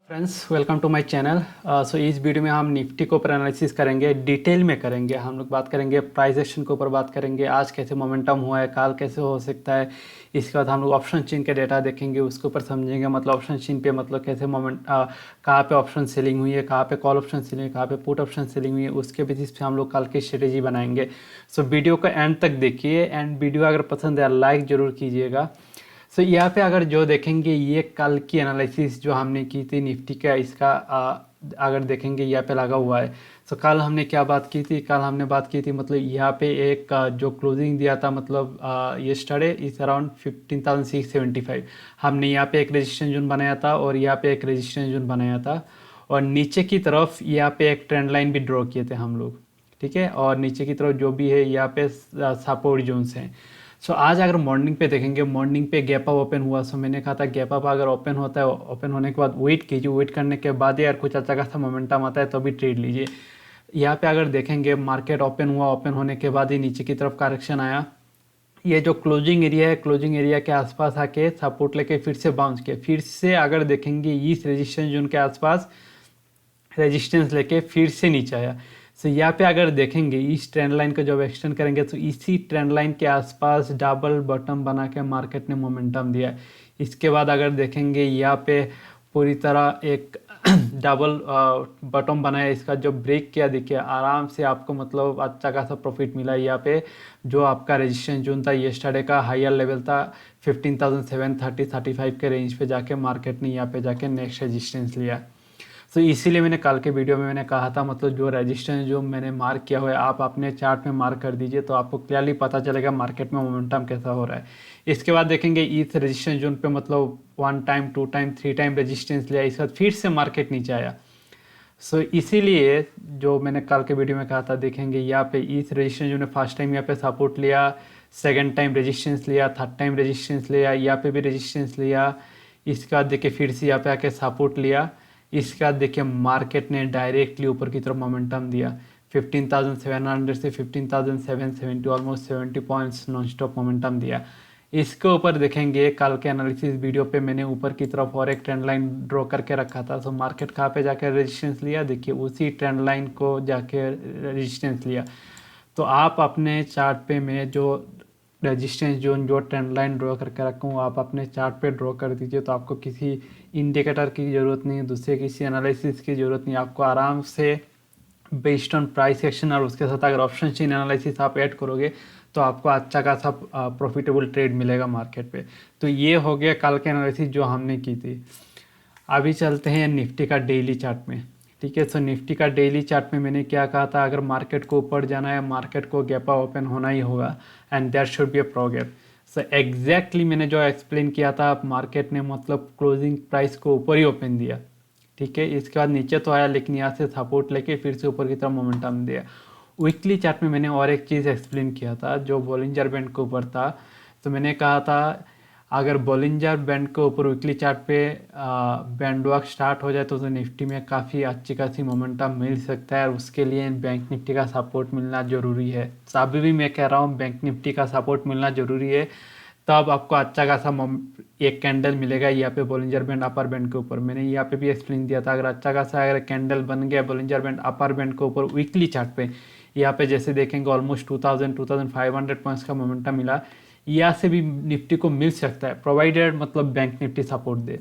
Friends welcome to my channel. So इस video में हम निफ्टी के ऊपर एनालिसिस करेंगे, डिटेल में करेंगे। हम लोग बात करेंगे प्राइस एक्शन के ऊपर, बात करेंगे आज कैसे मोमेंटम हुआ है, काल कैसे हो सकता है। इसके बाद हम लोग ऑप्शन चेन के डेटा देखेंगे, उसके ऊपर समझेंगे मतलब ऑप्शन चेन पे मतलब कैसे कहाँ पे ऑप्शन सेलिंग हुई है, कहाँ पे कॉल ऑप्शन सेलिंग हुई है, कहाँ पे पुट ऑप्शन सेलिंग हुई है। उसके बेसिस पे हम लोग कल की स्ट्रेटेजी बनाएंगे। सो वीडियो को एंड तक देखिए, एंड वीडियो अगर पसंद है लाइक ज़रूर कीजिएगा। सो यहाँ पे अगर जो देखेंगे ये कल की एनालिसिस जो हमने की थी निफ्टी का, इसका अगर देखेंगे यहाँ पे लगा हुआ है। सो कल हमने क्या बात की थी, कल हमने बात की थी मतलब यहाँ पे एक जो क्लोजिंग दिया था मतलब येस्टरडे इस अराउंड 15,675। हमने यहाँ पे एक रेजिस्टेंस जोन बनाया था और यहाँ पे एक रेजिस्टेंस जोन बनाया था, और नीचे की तरफ यहाँ पे एक ट्रेंड लाइन भी ड्रॉ किए थे हम लोग। ठीक है, और नीचे की तरफ जो भी है यहाँ पे सपोर्ट जोन्स हैं। सो आज अगर मॉर्निंग पे देखेंगे, मॉर्निंग पे गैप अप ओपन हुआ। सो मैंने कहा था गैप अप अगर ओपन होता है, ओपन होने के बाद वेट कीजिए, वेट करने के बाद यार कुछ अच्छा खासा मोमेंटम आता है तो भी ट्रेड लीजिए। यहाँ पे अगर देखेंगे मार्केट ओपन हुआ, ओपन होने के बाद ही नीचे की तरफ करेक्शन आया। ये जो क्लोजिंग एरिया है, क्लोजिंग एरिया के आसपास आके सपोर्ट लेके फिर से बाउंस किया। फिर से अगर देखेंगे इस रेजिस्टेंस जोन के आसपास रेजिस्टेंस लेके फिर से नीचे आया। सो यहाँ पे अगर देखेंगे इस ट्रेंड लाइन को जब एक्सटेंड करेंगे तो इसी ट्रेंड लाइन के आसपास डबल बॉटम बना के मार्केट ने मोमेंटम दिया। इसके बाद अगर देखेंगे यहाँ पे पूरी तरह एक डबल बॉटम बनाया, इसका जो ब्रेक किया देखिए आराम से आपको मतलब अच्छा खासा प्रॉफिट मिला। यहाँ पे जो आपका रेजिस्टेंस जोन था येस्टरडे का हायर लेवल था 15,730-35 के रेंज पे जाके मार्केट ने यहाँ पे जाके नेक्स्ट रेजिस्टेंस लिया। तो इसीलिए मैंने कल के वीडियो में मैंने कहा था मतलब जो रेजिस्टेंस जो मैंने मार्क किया हुआ है आप अपने चार्ट में मार्क कर दीजिए, तो आपको क्लियरली पता चलेगा मार्केट में मोमेंटम कैसा हो रहा है। इसके बाद देखेंगे इस रेजिस्टेंस जोन पे मतलब 1 टाइम 2 टाइम 3 टाइम रेजिस्टेंस लिया, इसके बाद फिर से मार्केट नीचे आया। सो इसीलिए जो मैंने कल के वीडियो में कहा था, देखेंगे यहाँ पे इस रेजिस्टेंस जो ने फर्स्ट टाइम यहाँ पे सपोर्ट लिया, सेकंड टाइम रेजिस्टेंस लिया, थर्ड टाइम रेजिस्टेंस लिया, यहाँ पे भी रेजिस्टेंस लिया। इसके बाद देखिए फिर से यहाँ पे आके सपोर्ट लिया। इसके बाद देखिए मार्केट ने डायरेक्टली ऊपर की तरफ मोमेंटम दिया 15,700 से 15,770, almost 70 points non stop momentum दिया। इसके ऊपर देखेंगे कल के एनालिसिस वीडियो पे मैंने ऊपर की तरफ और एक ट्रेंड लाइन ड्रॉ करके रखा था। सो मार्केट कहाँ पे जाकर रेजिस्टेंस लिया, देखिए उसी ट्रेंड लाइन को जाके रेजिस्टेंस लिया। तो आप अपने चार्ट पे मैं जो रेजिस्टेंस जोन जो ट्रेंड लाइन ड्रॉ करके रखा हूँ आप अपने चार्ट पे ड्रॉ कर दीजिए, तो आपको किसी इंडिकेटर की ज़रूरत नहीं है, दूसरे किसी एनालिसिस की ज़रूरत नहीं है। आपको आराम से बेस्ड ऑन प्राइस एक्शन और उसके साथ अगर ऑप्शन चेन एनालिसिस आप ऐड करोगे तो आपको अच्छा खासा प्रॉफिटेबल ट्रेड मिलेगा मार्केट पे। तो ये हो गया कल के एनालिसिस जो हमने की थी। अभी चलते हैं निफ्टी का डेली चार्ट में। ठीक है, सो निफ्टी का डेली चार्ट में मैंने क्या कहा था, अगर मार्केट को ऊपर जाना है मार्केट को गैप अप ओपन होना ही होगा and there should be a pro gap. So exactly मैंने जो एक्सप्लेन किया था, मार्केट ने मतलब क्लोजिंग प्राइस को ऊपर ही ओपन दिया। ठीक है, इसके बाद नीचे तो आया लेकिन यहाँ से सपोर्ट लेके फिर से ऊपर की तरफ मोमेंटम दिया। वीकली चार्ट में मैंने और एक चीज़ एक्सप्लेन किया था जो बॉलिंजर बैंड के ऊपर था। तो मैंने कहा था अगर बॉलिंजर बैंड के ऊपर वीकली चार्ट पे बैंड वॉक स्टार्ट हो जाए तो निफ्टी में काफ़ी अच्छी खासी मोमेंटम मिल सकता है, और उसके लिए बैंक निफ्टी का सपोर्ट मिलना ज़रूरी है। तो अभी भी मैं कह रहा हूँ बैंक निफ्टी का सपोर्ट मिलना ज़रूरी है, तब आपको अच्छा खासा एक कैंडल मिलेगा यहाँ पे बॉलिंजर बैंड अपर बैंड के ऊपर। मैंने यहाँ पे भी एक्सप्लेन दिया था, अगर अच्छा खासा अगर कैंडल बन गया बॉलिंजर बैंड अपर बैंड के ऊपर वीकली चार्ट पे, यहाँ पे जैसे देखेंगे ऑलमोस्ट 2,500 पॉइंट्स का मोमेंटम मिला, यहाँ से भी निफ्टी को मिल सकता है प्रोवाइडेड मतलब बैंक निफ्टी सपोर्ट दे।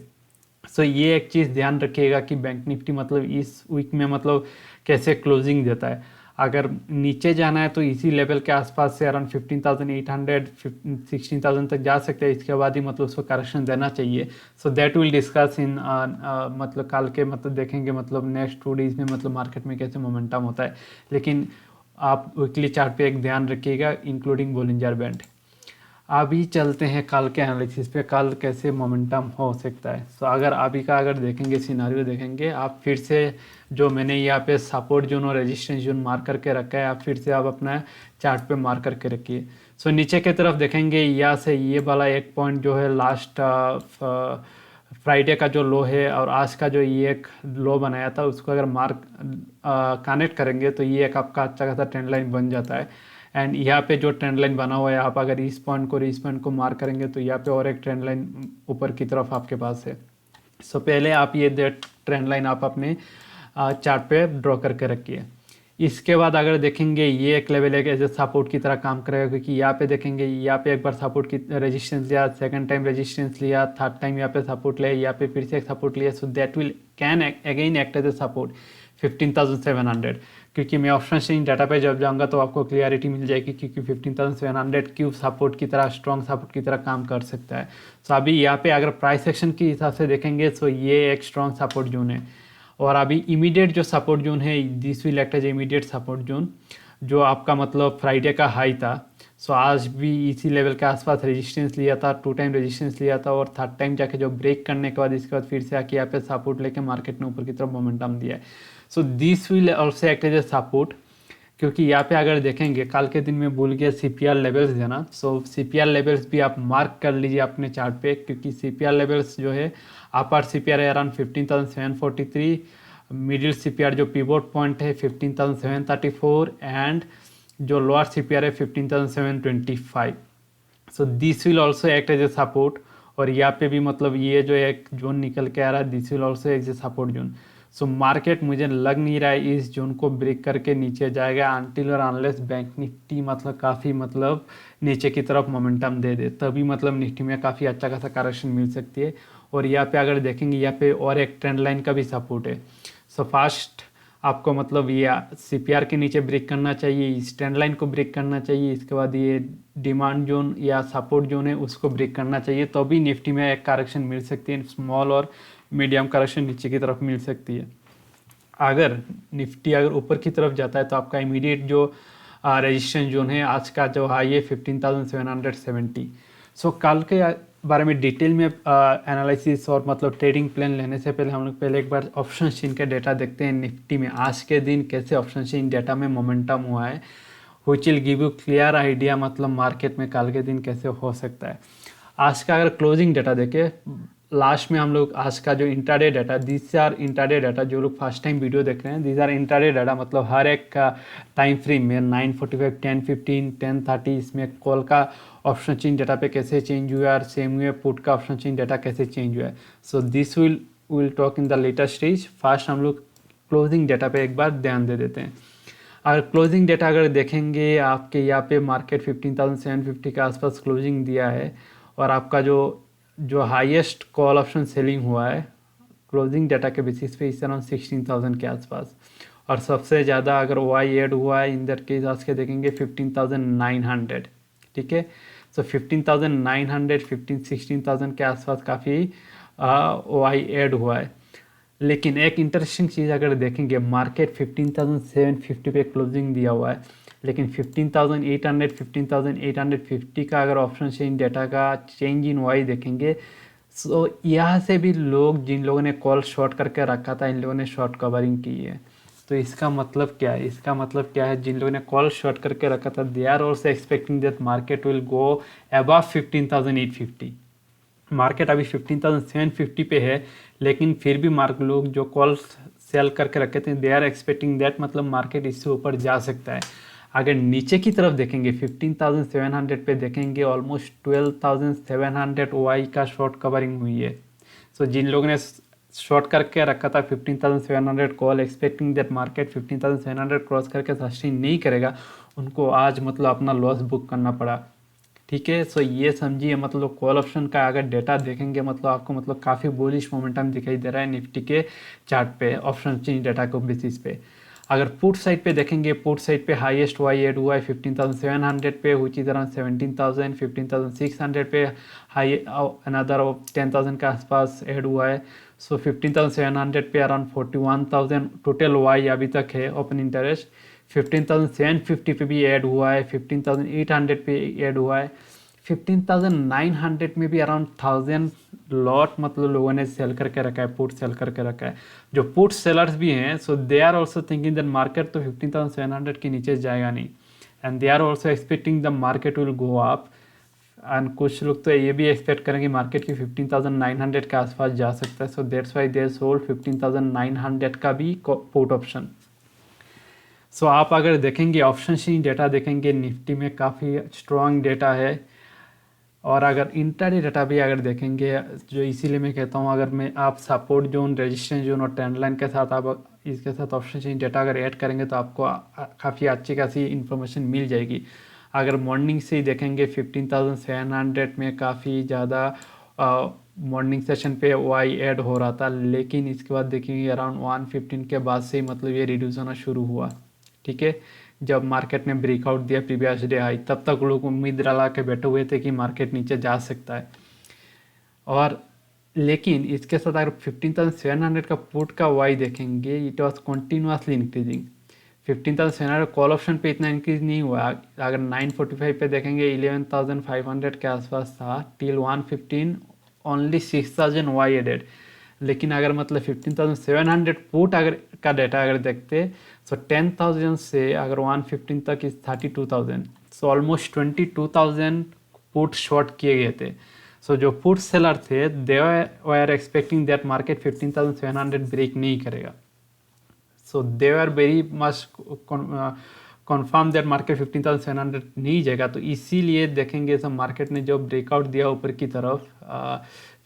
सो ये एक चीज़ ध्यान रखिएगा कि बैंक निफ्टी मतलब इस वीक में मतलब कैसे क्लोजिंग देता है। अगर नीचे जाना है तो इसी लेवल के आसपास से अराउंड 15,800 16,000 तक जा सकते हैं, इसके बाद ही मतलब उसको करेक्शन देना चाहिए। सो दैट विल डिस्कस इन मतलब कल के मतलब देखेंगे मतलब नेक्स्ट 2 डेज में मतलब मार्केट में कैसे मोमेंटम होता है। लेकिन आप वीकली चार्ट पे एक ध्यान रखिएगा इंक्लूडिंग बॉलिंजर बैंड। अभी चलते हैं कल के एनालिसिस पे, कल कैसे मोमेंटम हो सकता है। तो अगर अभी का अगर देखेंगे सिनारियो देखेंगे, आप फिर से जो मैंने यहाँ पे सपोर्ट जोन और रेजिस्टेंस जोन मार्क करके रखा है, आप फिर से आप अपना चार्ट पे मार्क करके रखिए। सो नीचे की तरफ देखेंगे यहाँ से ये वाला एक पॉइंट जो है लास्ट फ्राइडे का जो लो है और आज का जो ये एक लो बनाया था उसको अगर मार्क कनेक्ट करेंगे तो ये एक आपका अच्छा खासा ट्रेंड लाइन बन जाता है। एंड यहाँ पे जो ट्रेंड लाइन बना हुआ है, आप अगर इस पॉइंट को मार्क करेंगे तो यहाँ पे और एक ट्रेंड लाइन ऊपर की तरफ आपके पास है। सो पहले आप ये ट्रेंड लाइन आप अपने चार्ट पे ड्रॉ करके रखिए। इसके बाद अगर देखेंगे ये एक लेवल है एज ए सपोर्ट की तरह काम करेगा, क्योंकि यहाँ पे देखेंगे यहाँ पे एक बार सपोर्ट की रेजिस्टेंस लिया, सेकंड टाइम रेजिस्टेंस लिया, थर्ड टाइम यहाँ पे सपोर्ट लिया, यहाँ पे फिर से एक सपोर्ट लिया। So that will can again act as a support 15,700। क्योंकि मैं ऑप्शन एक्सचेंज डाटा पे जब जाऊँगा तो आपको क्लियरिटी मिल जाएगी क्योंकि 15,700 क्यों सपोर्ट की तरह, स्ट्रॉन्ग सपोर्ट की तरह काम कर सकता है। सो अभी यहाँ पे अगर प्राइस एक्शन के हिसाब से देखेंगे तो ये एक स्ट्रॉन्ग सपोर्ट जोन है। और अभी इमीडिएट जो सपोर्ट जोन है this will act as immediate support zone, जो आपका मतलब फ्राइडे का हाई था। सो आज भी इसी लेवल के आसपास रेजिस्टेंस लिया था, 2 टाइम रेजिस्टेंस लिया था और थर्ड टाइम जाके जो ब्रेक करने के बाद इसके बाद फिर से आके यहाँ पे सपोर्ट लेके मार्केट ने ऊपर की तरफ मोमेंटम दिया है। So this will also act as a support, क्योंकि यहाँ पे अगर देखेंगे कल के दिन में भूल गया CPR लेवल्स देना। सो CPR लेवल्स भी आप मार्क कर लीजिए अपने चार्ट पे, क्योंकि CPR लेवल्स जो है अपर CPR है अराउंड 15,743, मिडिल CPR जो पिवोट पॉइंट है 15,734 एंड जो लोअर CPR है 15,725। So this will also act as a support. और यहाँ पे भी मतलब ये जो एक जोन निकल के आ रहा है this will also as a support zone. So market मुझे लग नहीं रहा है इस जोन को ब्रेक करके नीचे जाएगा अनटिल और अनलेस बैंक निफ्टी मतलब काफ़ी मतलब नीचे की तरफ मोमेंटम दे दे, तभी मतलब निफ्टी में काफ़ी अच्छा खासा करेक्शन मिल सकती है। और यहाँ पे अगर देखेंगे यहाँ पे और एक ट्रेंड लाइन का भी सपोर्ट है। सो फास्ट आपको मतलब ये CPR के नीचे ब्रेक करना चाहिए, इस ट्रेंड लाइन को ब्रेक करना चाहिए, इसके बाद ये डिमांड जोन या सपोर्ट जोन है उसको ब्रेक करना चाहिए, तो भी निफ्टी में एक करेक्शन मिल सकती है, स्मॉल और मीडियम करेक्शन नीचे की तरफ मिल सकती है। अगर निफ्टी अगर ऊपर की तरफ जाता है तो आपका इमीडिएट जो रेजिस्टेंस जोन है आज का जो हाई है 15,770। सो कल के बारे में डिटेल में एनालिसिस और मतलब ट्रेडिंग प्लान लेने से पहले हम लोग पहले एक बार ऑप्शन चेन का डेटा देखते हैं निफ्टी में आज के दिन कैसे ऑप्शन चेन डेटा में मोमेंटम हुआ है, which will give you clear idea मतलब मार्केट में कल के दिन कैसे हो सकता है। आज का अगर क्लोजिंग डेटा देखें लास्ट में हम लोग आज का जो intraday data, this are intraday data, जो लोग फर्स्ट टाइम वीडियो देख रहे हैं दिस आर इंट्राडे डाटा, मतलब हर एक का टाइम फ्रेम में 9:45, 10:15, 10:30 इसमें कॉल का ऑप्शन चेंज डाटा पे कैसे चेंज हुआ है और सेम हुए पुट का ऑप्शन चेंज डाटा कैसे चेंज हुआ है। So this will talk in the latest stage. First हम लोग क्लोजिंग डाटा पे एक बार ध्यान दे देते हैं। अगर क्लोजिंग डेटा अगर देखेंगे आपके यहाँ पे मार्केट 15,750 के आसपास क्लोजिंग दिया है और आपका जो हाईएस्ट कॉल ऑप्शन सेलिंग हुआ है क्लोजिंग डेटा के बेसिस पे इस अराउंड 16,000 के आसपास, और सबसे ज़्यादा अगर वाई ऐड हुआ है इन दैट केस आज के देखेंगे 15,900। ठीक है, सो 15,900 16,000 के आसपास काफ़ी वाई ऐड हुआ है। लेकिन एक इंटरेस्टिंग चीज़ अगर देखेंगे मार्केट 15,750 पे क्लोजिंग दिया हुआ है, लेकिन 15,800 15,850 का अगर ऑप्शन चेंज डेटा का चेंज इन वाई देखेंगे सो यहाँ से भी लोग जिन लोगों ने कॉल शॉर्ट करके रखा था इन लोगों ने शॉर्ट कवरिंग की है। तो इसका मतलब क्या है, इसका मतलब क्या है, जिन लोगों ने कॉल शॉर्ट करके रखा था they are also expecting that market will go above 15,850। Market अभी 15,750 पे है, लेकिन फिर भी लोग जो कॉल सेल करके रखे थे दे आर एक्सपेक्टिंग दैट मतलब मार्केट इससे ऊपर जा सकता है। अगर नीचे की तरफ देखेंगे 15,700 पे देखेंगे ऑलमोस्ट 12,700 वाई का शॉर्ट कवरिंग हुई है। सो जिन लोगों ने शॉर्ट करके रखा था 15,700 call expecting that market 15,700 cross करके सस्टेन नहीं करेगा, उनको आज मतलब अपना लॉस बुक करना पड़ा। ठीक है, सो ये समझिए मतलब कॉल ऑप्शन का अगर डेटा देखेंगे मतलब आपको मतलब काफ़ी बुलिश मोमेंटम दिखाई दे रहा है निफ्टी के चार्ट पे ऑप्शन चेंज डेटा को बेसिस पे। अगर पुट साइड पे देखेंगे पुट साइड पे हाईएस्ट वाई ऐड हुआ है 15,700 पे, व्हिच इज अराउंड 17,000 15,600 पे हाई अनदर 10,000 के आसपास ऐड हुआ है। सो 15,700 पे अराउंड 41,000 टोटल वाई अभी तक है ओपन इंटरेस्ट। 15,750 पे भी ऐड हुआ है, 15,800 पे ऐड हुआ है, 15,900 में भी अराउंड 1,000 लॉट मतलब लोगों ने सेल करके रखा है, पुट सेल करके रखा है। जो पुट सेलर्स भी हैं so they are also thinking that market तो 15,700 के नीचे जाएगा नहीं, and they are also expecting the market will go up. And कुछ लोग तो ये भी एक्सपेक्ट करेंगे मार्केट की 15,900 के आसपास जा सकता है। So that's why they sold 15,900 का भी पुट ऑप्शन। सो आप अगर देखेंगे ऑप्शन सी डेटा देखेंगे निफ्टी में काफ़ी स्ट्रॉन्ग डेटा है और अगर इंट्राडे डाटा भी अगर देखेंगे, जो इसीलिए मैं कहता हूँ अगर मैं आप सपोर्ट जोन, रेजिस्टेंस जोन और ट्रेंड लाइन के साथ आप इसके साथ ऑप्शन चेन डाटा अगर ऐड करेंगे तो आपको काफ़ी अच्छी खासी इन्फॉर्मेशन मिल जाएगी। अगर मॉर्निंग से ही देखेंगे 15,700 में काफ़ी ज़्यादा मॉर्निंग सेशन पे वाई ऐड हो रहा था, लेकिन इसके बाद देखेंगे अराउंड 115 के बाद से ही मतलब ये रिड्यूस होना शुरू हुआ। ठीक है, जब मार्केट ने ब्रेकआउट दिया प्रीवियस डे हाई, तब तक लोग उम्मीद लगा के बैठे हुए थे कि मार्केट नीचे जा सकता है। और लेकिन इसके साथ अगर 15,700 का पुट का वाई देखेंगे, it was continuously increasing. 15,700 call option पे इतना इंक्रीज नहीं हुआ। अगर 945 पे देखेंगे 11,500 के आसपास था, टिल 115 ओनली 6,000 वाई एडेड। लेकिन अगर मतलब 15,700 पुट अगर का डाटा अगर देखते तो 10,000 से अगर 115 तक is 32,000, so almost 22,000 put short किए गए थे। सो जो पुट सेलर थे they were expecting that market 15,700 break नहीं करेगा। So they are very much confirm that market 15,700 नहीं जाएगा। तो इसीलिए देखेंगे सब मार्केट ने जो ब्रेकआउट दिया ऊपर की तरफ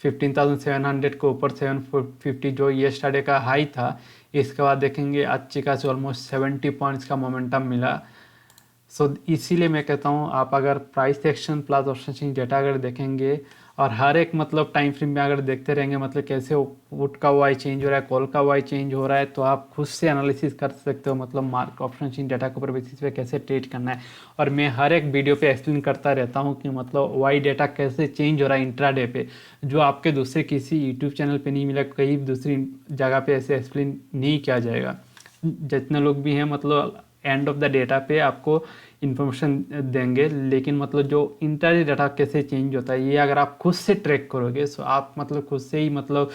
15,700 के ऊपर 750 जो येस्टरडे का हाई था, इसके बाद देखेंगे अच्छी खासी ऑलमोस्ट 70 पॉइंट्स का मोमेंटम मिला। सो इसीलिए मैं कहता हूँ आप अगर price action plus option change data अगर देखेंगे और हर एक मतलब टाइम फ्रेम में अगर देखते रहेंगे मतलब कैसे पुट का वाई चेंज हो रहा है, कॉल का वाई चेंज हो रहा है, तो आप खुद से एनालिसिस कर सकते हो मतलब मार्क ऑप्शन चेंज डेटा के ऊपर बेसिस पे कैसे ट्रेड करना है। और मैं हर एक वीडियो पे एक्सप्लेन करता रहता हूँ कि मतलब वाई डेटा कैसे चेंज हो रहा है इंट्राडे पे, जो आपके दूसरे किसी यूट्यूब चैनल पे नहीं मिला, कहीं दूसरी जगह पे ऐसे एक्सप्लेन नहीं किया जाएगा। जितने लोग भी हैं मतलब एंड ऑफ द डेटा पे आपको इन्फॉर्मेशन देंगे, लेकिन मतलब जो इंटरडे डाटा कैसे चेंज होता है ये अगर आप खुद से ट्रैक करोगे तो आप मतलब खुद से ही मतलब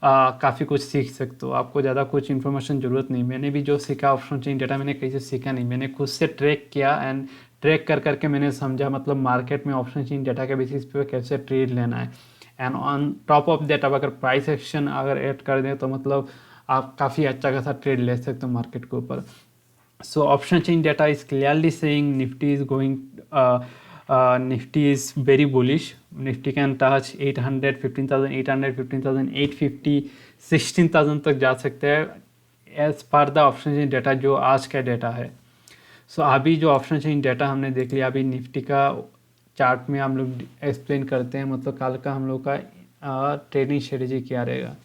काफ़ी कुछ सीख सकते हो। आपको ज़्यादा कुछ इन्फॉर्मेशन ज़रूरत नहीं। मैंने भी जो सीखा ऑप्शन चेंज डाटा मैंने कहीं से सीखा नहीं, मैंने खुद से ट्रैक किया एंड ट्रैक कर करके मैंने समझा मतलब मार्केट में ऑप्शन चेंज डाटा के बेसिस पे कैसे ट्रेड लेना है। And on top of that आप अगर प्राइस एक्शन अगर ऐड कर दें तो मतलब आप काफ़ी अच्छा खासा ट्रेड ले सकते हो मार्केट के ऊपर। So option chain data is clearly saying Nifty is going, Nifty is very bullish. Nifty can touch 800, 15,800, 15,850, 16,000 तक जा सकते हैं as per the option chain data जो आज का डेटा है। सो अभी जो ऑप्शन चेन डेटा हमने देख लिया, अभी निफ्टी का चार्ट में हम लोग एक्सप्लेन करते हैं मतलब कल का हम लोग का ट्रेडिंग स्ट्रेटेजी क्या रहेगा।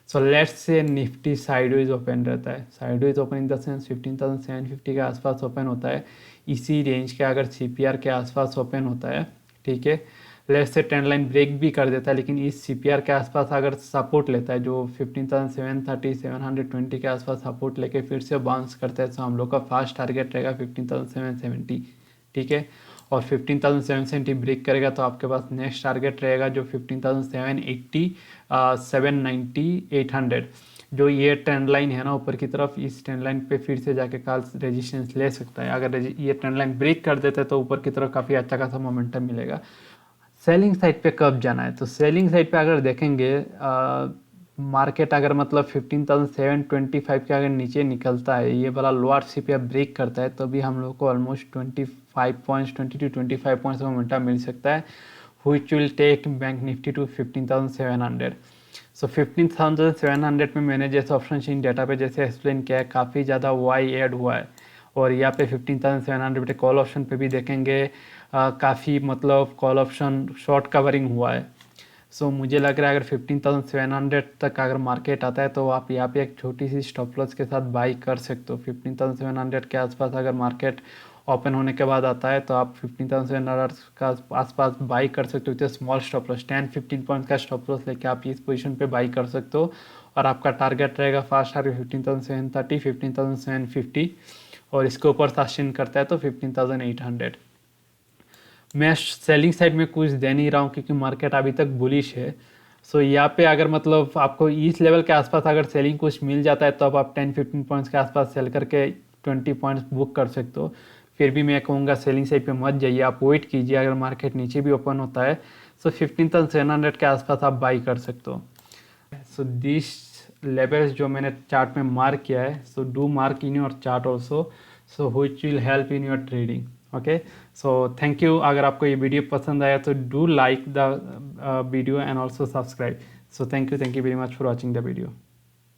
So let's say Nifty sideways open रहता है, sideways open in the sense 15,750 के आसपास ओपन होता है, इसी रेंज के अगर सीपीआर के आसपास ओपन होता है, ठीक है। Let's say trend line break भी कर देता है, लेकिन इस सीपीआर के आसपास अगर सपोर्ट लेता है जो 15,730 720 के आसपास सपोर्ट लेके फिर से बाउंस करता है, तो हम लोग का फास्ट टारगेट रहेगा 15,770, ठीक है। और 15,770 ब्रेक करेगा तो आपके पास नेक्स्ट टारगेट रहेगा जो 15,780, 790, 800। जो ये ट्रेंड लाइन है ना ऊपर की तरफ, इस ट्रेंड लाइन पे फिर से जाके कल रेजिस्टेंस ले सकता है। अगर ये ट्रेंड लाइन ब्रेक कर देते हैं तो ऊपर की तरफ काफ़ी अच्छा खासा मोमेंटम मिलेगा। सेलिंग साइड पे कब जाना है, तो सेलिंग साइड पे अगर देखेंगे मार्केट अगर मतलब 15,725 के अगर नीचे निकलता है, ये वाला लोअर सीपीआर ब्रेक करता है, तो भी हम लोग को ऑलमोस्ट 25 पॉइंट्स 20 to 25 पॉइंट्स का मोमेंटम मिल सकता है, which will take bank Nifty to 15,700। सो 15,700 में मैंने जैसे ऑप्शन चेन डाटा पे जैसे एक्सप्लेन किया है काफ़ी ज़्यादा वाई ऐड हुआ है। और यहाँ पे 15,700 पे कॉल ऑप्शन पे भी देखेंगे काफ़ी मतलब कॉल ऑप्शन शॉर्ट कवरिंग हुआ है। सो मुझे लग रहा है अगर 15,700 तक अगर मार्केट आता है तो आप यहाँ पे एक छोटी सी स्टॉप लॉस के साथ बाई कर सकते हो। 15,700 के आसपास अगर मार्केट ओपन होने के बाद आता है तो आप 15,700 का आसपास बाई कर सकते हो। स्मॉल स्टॉप लॉस 10-15 पॉइंट का स्टॉप लॉस लेके आप इस पोजीशन पे बाई कर सकते हो। और आपका टारगेट रहेगा फास्ट टारगेट 15,730, 15,750 और इसके ऊपर सस्टेन करता है तो 15,800। मैं सेलिंग साइड में कुछ दे नहीं रहा हूँ क्योंकि मार्केट अभी तक बुलिश है। सो यहाँ पे अगर मतलब आपको इस लेवल के आसपास अगर सेलिंग कुछ मिल जाता है तो आप 10-15 पॉइंट्स के आसपास सेल करके 20 पॉइंट्स बुक कर सकते हो। फिर भी मैं कहूँगा सेलिंग साइड पे मत जाइए, आप वेट कीजिए। अगर मार्केट नीचे भी ओपन होता है सो 15,700 के आसपास आप बाई कर सकते हो। सो दिस लेवल्स जो मैंने चार्ट में मार्क किया है, so do mark in your chart also, so which will help in your trading. Okay, so thank you. अगर आपको ये वीडियो पसंद आया तो do like the video and also subscribe. So thank you very much for watching the video.